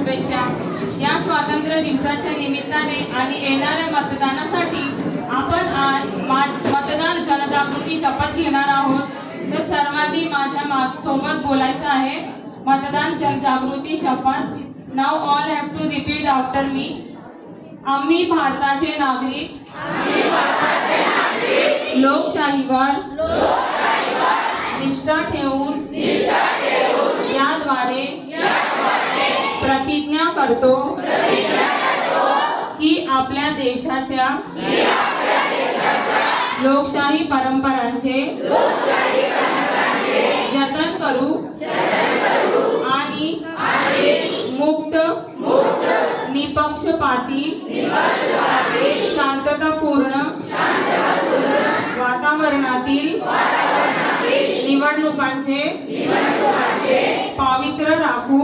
शुभेच्छा। या स्वातंत्र्य दिवसाच्या निमित्ताने आणि येणाऱ्या मतदानासाठी आपण आज मतदान जनजागृती शपथ घेणार आहोत। तर सर्वांनी माझ्या सोबत बोलायचं आहे। मतदान जनजागृती शपथ। Now all have to repeat after me. आम्ही भारताचे नागरिक लोकशाहीवर निष्ठा ठेवून याद्वारे प्रतिज्ञा करतो की आपल्या देशाच्या लोकशाही परंपरांचे जतन करू आणि मुक्त निपक्षपाती शांततापूर्ण वातावरणातील निवडणुकांचे पवित्र राखू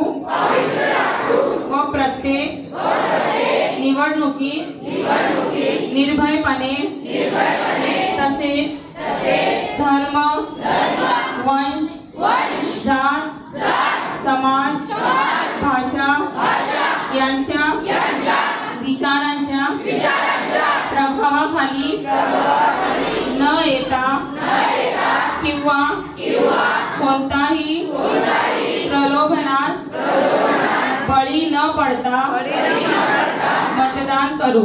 व प्रत्येक निवडणुकीत निर्भयपणे तसेच धर्म वंश जात समाज भाषा यांच्या विचारांच्या प्रभावाखाली न येता किंवा कोणताही प्रलोभनास बळी न पडता मतदान करू।